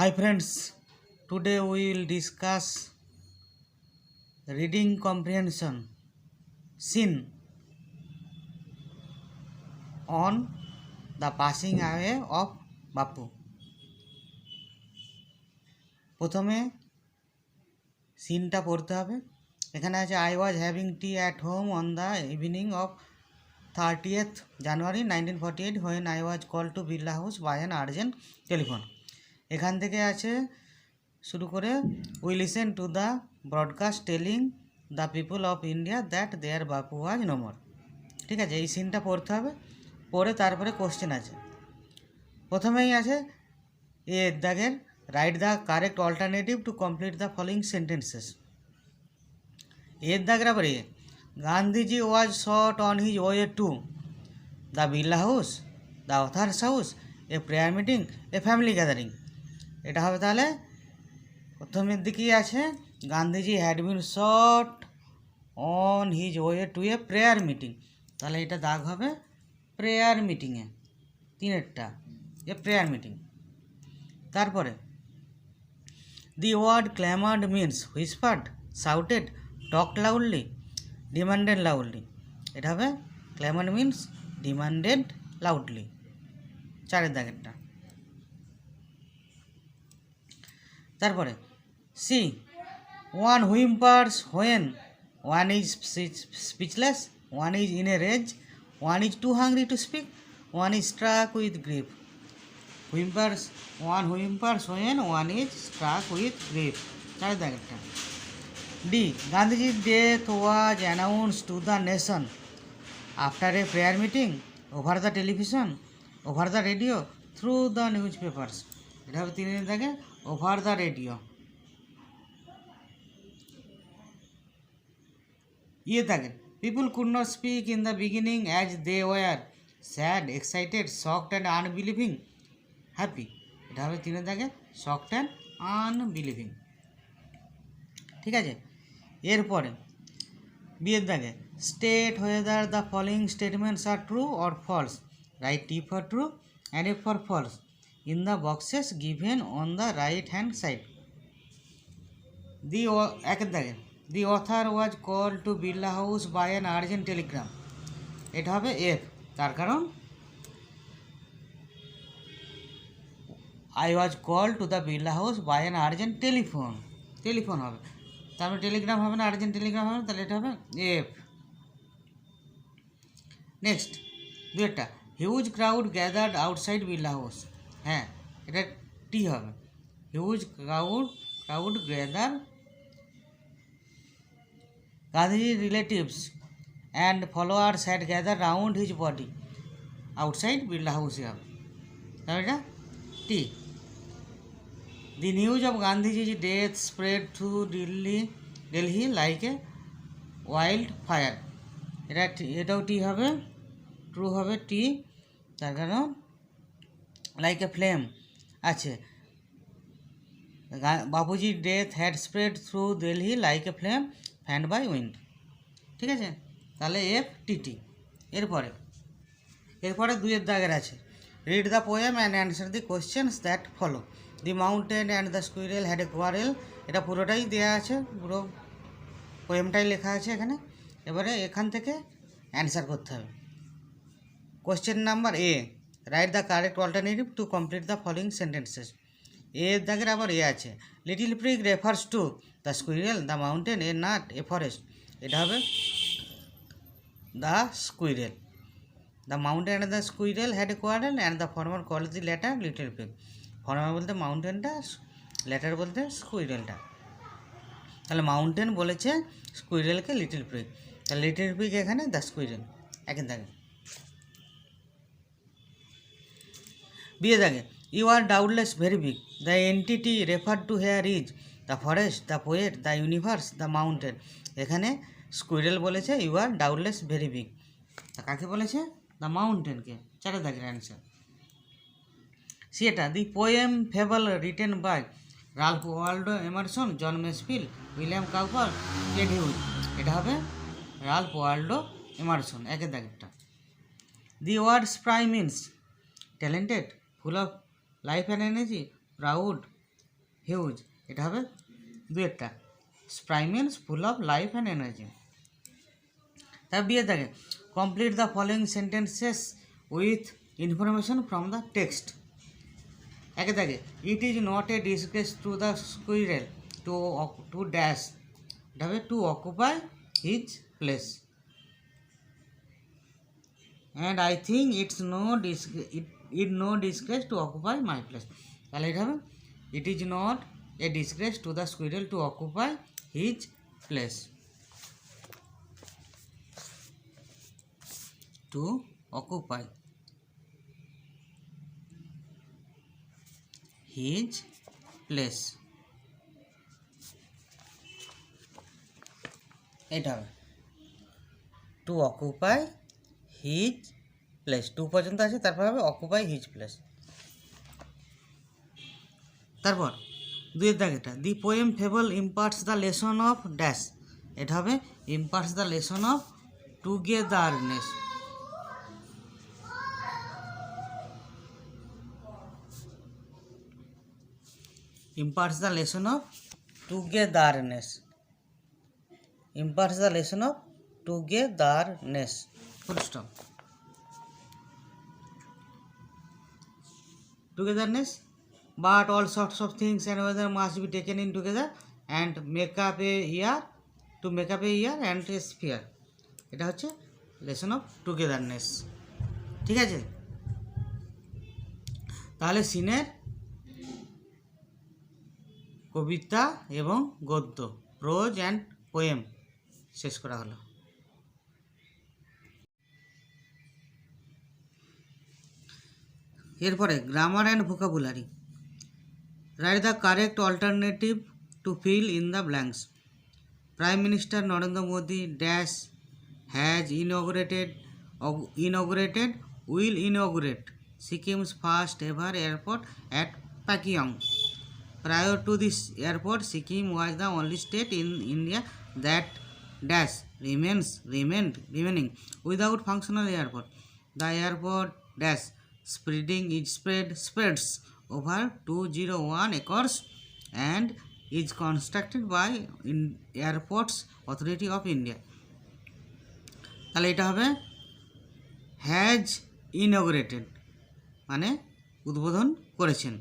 Hi friends, today we will discuss reading comprehension scene on the passing away of বাপু। প্রথমে সিনটা পড়তে হবে। এখানে আছে I was having tea at home on the evening of 30th January 1948 when I was called to Birla House by an urgent telephone। এখান থেকে আছে শুরু করে we listen to the broadcast telling the people of India that their Bapu was no more। ঠিক আছে, এই সিনটা পড়তে হবে। পড়ে তারপরে কোশ্চেন আছে। প্রথমেই আছে এর দাগের write the correct alternative to complete the following sentences. এর দাগের আবার Gandhiji was shot on his way to the Birla house, the author's house, a prayer meeting, a family gathering. এটা হবে তাহলে প্রথমের দিকেই আছে Gandhiji had been shot on his way to a prayer meeting, তাহলে এটা দাগ হবে প্রেয়ার মিটিংয়ে, তিনেরটা এ প্রেয়ার মিটিং। তারপরে the word clamoured means whispered, shouted, talk loudly, demanded loudly. এটা হবে ক্ল্যামার্ড মিনস ডিমান্ডেড লাউডলি, চারের দাগেরটা। তারপরে C one whimpers when one is speechless, one is in a rage, one is too hungry to speak, one is struck with grief. Whimpers, one whimpers when one is struck with grief, চার দাগেরটা। D গান্ধীজির death was announce to the nation after a prayer meeting, over the television, over the radio, through the newspapers. এটা হবে তিনের দাগে over the radio. ইয়ে থাকে people could not speak in the beginning as they were sad, excited, shocked and unbelieving, happy. এটা হবে তিনের দাগে শকড অ্যান্ড আনবিলিভিং। ঠিক আছে, এরপরে বিয়ের দাগে state whether the following statements are true or false, write T for true and F for false in the boxes given on the right hand side. একের দাগে the author was call to Birla house by an urgent telegram, এটা হবে F, তার কারণ I was call to the Birla house by an urgent telephone, telephone হবে, তারপরে Telegram হবে না, আর্জেন্ট টেলিগ্রাম হবে, তাহলে এটা হবে এফ। নেক্সট দুয়েরটা huge crowd gathered outside Birla house, হ্যাঁ এটা টি হবে, huge crowd gather Gandhi's relatives and followers had gathered round his body outside Birla House হবে, তাহলে এটা টি। The news of Gandhiji's death spread through Delhi like a wildfire, এটাও টি হবে, true হবে টি, তার কারণ লাইক এ ফ্লেম আছে। বাপুজির death had spread through Delhi like a flame fanned by wind. ঠিক আছে, তাহলে এফ টিটি। এরপরে দুইয়ের দাগের আছে read the poem and answer the questions that follow. The mountain and the squirrel had a quarrel, এটা পুরোটাই দেওয়া আছে, পুরো পোয়েমটাই লেখা আছে এখানে। এবারে এখান থেকে অ্যান্সার করতে হবে। Question number A right the correct alternative to complete the following sentences. এর দাগের আবার এ আছে little prig refers to the squirrel, the mountain, a nut, a forest. এটা হবে the squirrel. The mountain and the squirrel had a quarrel and the former call the letter little prig. Former বলতে মাউন্টেনটা, letter বলতে স্কুইরেলটা। তাহলে mountain বলেছে স্কুইরেলকে little prig, তাহলে little prig এখানে the squirrel, একের দাগে। বিয়ে দাগে you are doubtless very big, the entity refer to here is the forest, the poet, the universe, the mountain. এখানে স্কুইরেল বলেছে you are doubtless very big, তা কাকে বলেছে? দ্য মাউন্টেনকে, চারের দাগের অ্যান্সার। সেটা the poem fable written by Ralph Waldo Emerson, John Masefield, William Cowper, Ted Hughes. এটা হবে রাল্ফ ওয়াল্ডো এমারসন, একের দাগেরটা। The words prime means talented, full of life and energy, proud, huge, এটা হবে দুয়েরটা। Spry means full of life and energy. তারপর বিয়ে থাকে complete the following sentences with information from the text. একে থাকে it is not a disgrace to the squirrel to dash, এটা হবে to occupy his place. And I think it no disgrace to occupy my place. তাহলে এটা হবে it is not a disgrace to the squirrel to occupy his place. Two occupy his place, এটা হবে to occupy his place. To পর্যন্ত আছে, তারপর হবে occupy his place. তারপর দুইয়ের দাগেটা the poem fable imparts the lesson of dash, এটা হবে imparts the lesson of togetherness. imparts the lesson of togetherness, imparts the lesson of togetherness, full stop. Togetherness, but all sorts of things and weather must be taken in together and make up a year, to make up a year and a sphere, এটা হচ্ছে lesson of togetherness. ঠিক আছে, তাহলে সিনের কবিতা এবং গদ্য, pros and poem শেষ করা হলো। এরপরে grammar and vocabulary. Write the correct alternative to fill in the blanks. Prime minister Narendra Modi dash has will inaugurate Sikkim's first ever airport at Pakyong. Prior to this airport, Sikkim was the only state in India that dash remaining without functional airport. The airport dash spreads over 201 acres and is constructed by Airports Authority of India. তাহলে এটা হবে has ইনঅগুরেটেড, মানে উদ্বোধন করেছেন।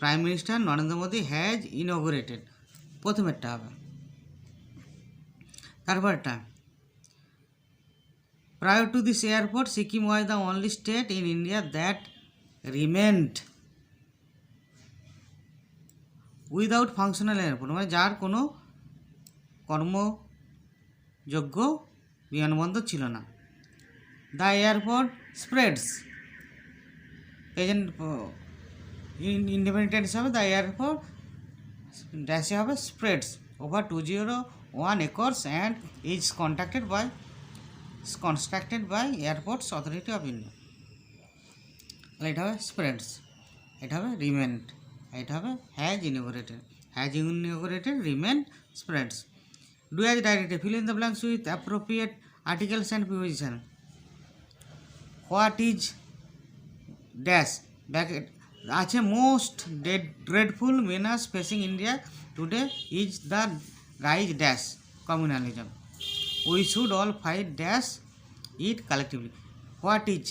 Prime minister Narendra Modi has inaugurated, প্রথমেরটা হবে। তারপরটা prior to this airport Sikkim was the only state in India that remained without functional airport, মানে যার কোনো কর্মযোগ্য বিমানবন্দর ছিল না। The airport spreads, present independence হবে দ্য এয়ারপোর্ট ড্যাশে হবে spreads over 201 acres and is constructed by Airports Authority of India. তাহলে এটা হবে স্প্রেডস, এটা হবে রিমেন্ড, এটা হবে has inaugurated remained spreads. Do as directed, fill in the blanks with appropriate articles and preposition. What is dash bracket আছে most dreadful menace facing India today is the rise dash communalism. We should all fight dash it collectively. What is,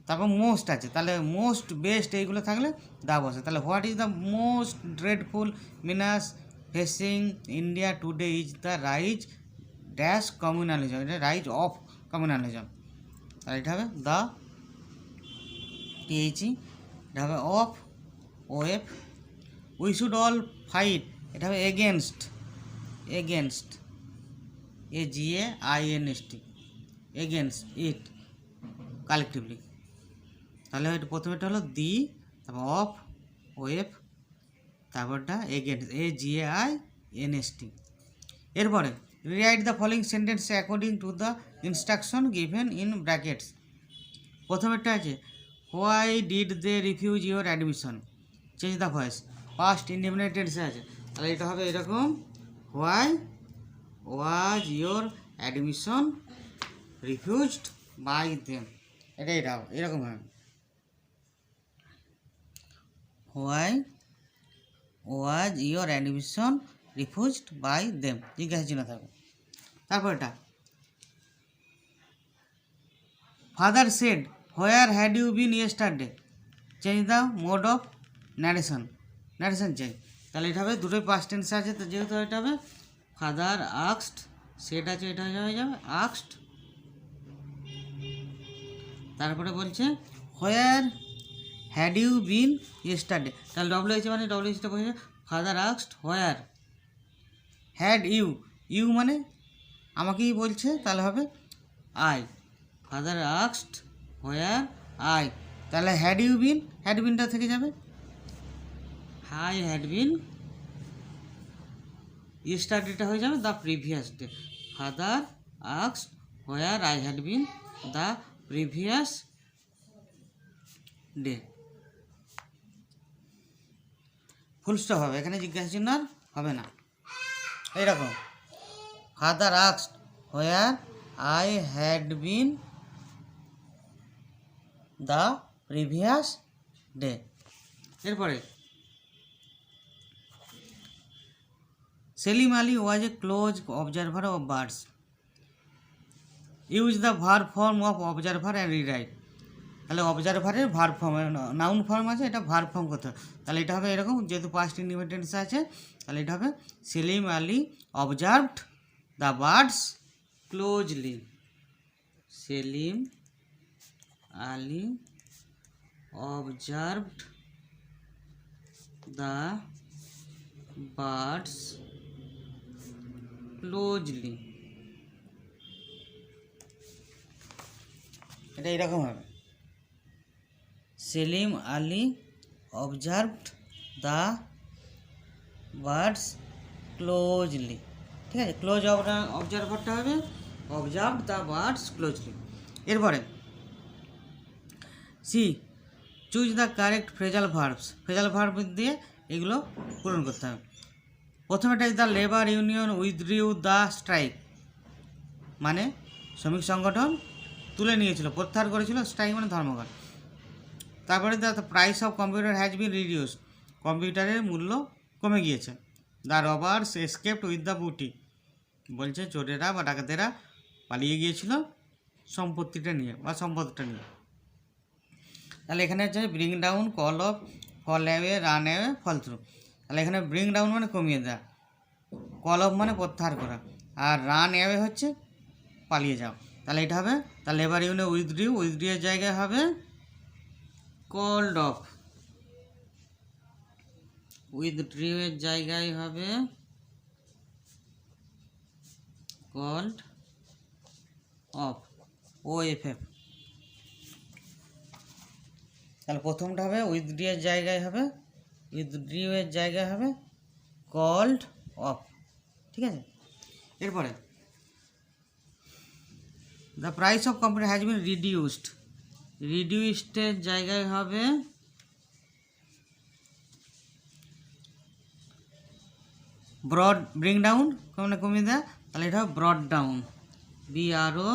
তারপর most আছে, তাহলে most best এইগুলো থাকলে দা বসে, তাহলে what is the most dreadful menace facing India today is the rise dash communalism, এটা rise of communalism. তাহলে এটা হবে দ্য টিএইচই, এটা হবে of O F. We should all fight, এটা হবে against AGAINST, against it collectively. তাহলে এটা প্রথমেটা হলো দি, তারপর অফ ওএফ, তারপরটা এগেনস্ট AGAINST। এরপরে rewrite the following sentence according to the instruction given in brackets. প্রথমেরটা আছে why did they refuse your admission, change the voice, past indefinite টেন্সে আছে, তাহলে এটা হবে এরকম why was your admission refused by them, এটা হবে এরকম হবে why was your admission refused by them, জিজ্ঞাসা চিহ্ন থাকবে। তারপর এটা father said where had you been yesterday, change the mode of narration, narration change. তাহলে এটা হবে দুটোই পাস্ট টেন্স আছে, তো যেহেতু এটা হবে ফাদার আক্সড, সেট আছে, এটা হয়ে যাবে আক্সড। তারপরে বলছে where had you been yesterday, তাহলে ডব্লিউএইচ মানে ডব্লিউএইচটা বলছে ফাদার আক্সড হোয়ার হ্যাড ইউ, ইউ মানে আমাকেই বলছে, তাহলে হবে আই, ফাদার আক্সড হোয়ার আই, তাহলে হ্যাড ইউ বিন, হ্যাড বিনটা থেকে যাবে আই হ্যাড বিন, ইয়েস্টারডেটা হয়ে যাবে দ্য প্রিভিয়াস ডে, ফাদার আক্সড where I had been the previous day. Full stop হবে, এখানে জিজ্ঞাসা চিহ্ন আর হবে না। এইরকম ফাদার আক্সড where I had been the previous day. এরপরে Salim Ali was a close observer of birds, use the verb form of observer and rewrite, তাহলে অবজারভারের ভার্ব ফর্ম, নাউন ফর্ম আছে, এটা ভার্ব ফর্ম করতে হবে। তাহলে এটা হবে এরকম, যেহেতু পাস্ট ইন্ডিপেন্ডেন্স আছে, তাহলে এটা হবে Salim Ali observed the birds closely, Salim Ali observed the birds closely, এটা এরকম হবে Salim Ali observed the birds closely, ঠিক আছে। ক্লোজ অবজারভারটা হবে অবজার্ভ দ্য বার্ডস ক্লোজলি। এরপরে C choose the correct phrasal verbs, phrasal verb দিয়ে এগুলো পূরণ করতে হবে। প্রথমেটা the labour union withdrew the strike, মানে শ্রমিক সংগঠন তুলে নিয়েছিল, প্রত্যাহার করেছিল, স্ট্রাইক মানে ধর্মঘট। তারপরে the price of computer has bin reduce, কম্পিউটারের মূল্য কমে গিয়েছে। The robbers escaped with the বুটি, বলছে চোরেরা বা ডাকাতেরা পালিয়ে গিয়েছিল সম্পত্তিটা নিয়ে বা সম্পদটা নিয়ে। তাহলে এখানে হচ্ছে bring down, call off, fall away, run away, fall through. তাহলে এখানে ব্রিং ডাউন মানে কমিয়ে দেওয়া, কল অফ মানে প্রত্যাহার করা, আর রান অ্যাওয়ে হচ্ছে পালিয়ে যাও। তাহলে এটা হবে, তাহলে লেবার ইউনিয়ন উইথড্রিউ, উইথড্রিউ এর জায়গায় হবে কল্ড অফ, উইথড্রিউ এর জায়গায় হবে কল্ড অফ, ও এফ এফ। তাহলে প্রথমটা হবে উইথড্রিউ এর জায়গায় হবে, উইথড্রিউ এর জায়গায় হবে কল্ড অফ, ঠিক আছে। এরপরে the price of computer has been reduced, রিডিউসডের জায়গায় হবে ব্রড, ব্রিং ডাউন মানে কমিয়ে দেয়, তাহলে এটা হবে brought down, BRO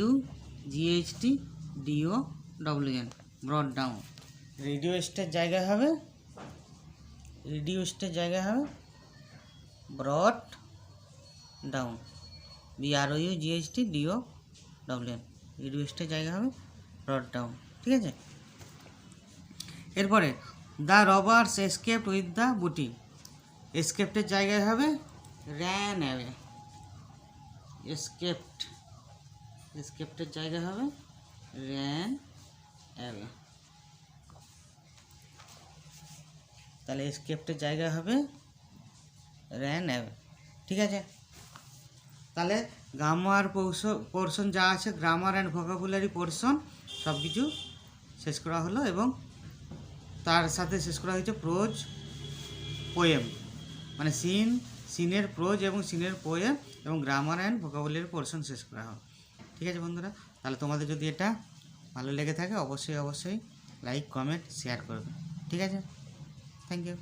UGHT DOWN, brought down. রিডিউসডের জায়গায় হবে, রিডিউসডের জায়গায় হবে brought down, BRO UGHT DOWN, রিডিউসডের জায়গায় হবে ব্রড ডাউন, ঠিক আছে। এরপরে the robbers escaped with the booty, এসকেপ্টের জায়গায় হবে র্যান অ্যাওয়ে, এসকেপ্ট, এসকেপ্টের জায়গায় হবে র্যান অ্যাওয়ে, তাহলে এসকেপ্টের জায়গায় হবে র্যান অ্যাওয়ে, ঠিক আছে। তাহলে গ্রামার পোর্শন যা আছে, গ্রামার অ্যান্ড ভোকাবুলারি পোর্শন সব কিছু শেষ করা হলো, এবং তার সাথে শেষ করা হয়েছে প্রোজ পোয়েম, মানে সিনের প্রোজ এবং সিনের পোয়েম, এবং গ্রামার অ্যান্ড ভোকাবুলারি পোর্শন শেষ করা হলো, ঠিক আছে বন্ধুরা। তাহলে তোমাদের যদি এটা ভালো লেগে থাকে অবশ্যই লাইক, কমেন্ট, শেয়ার করবে, ঠিক আছে। Thank you.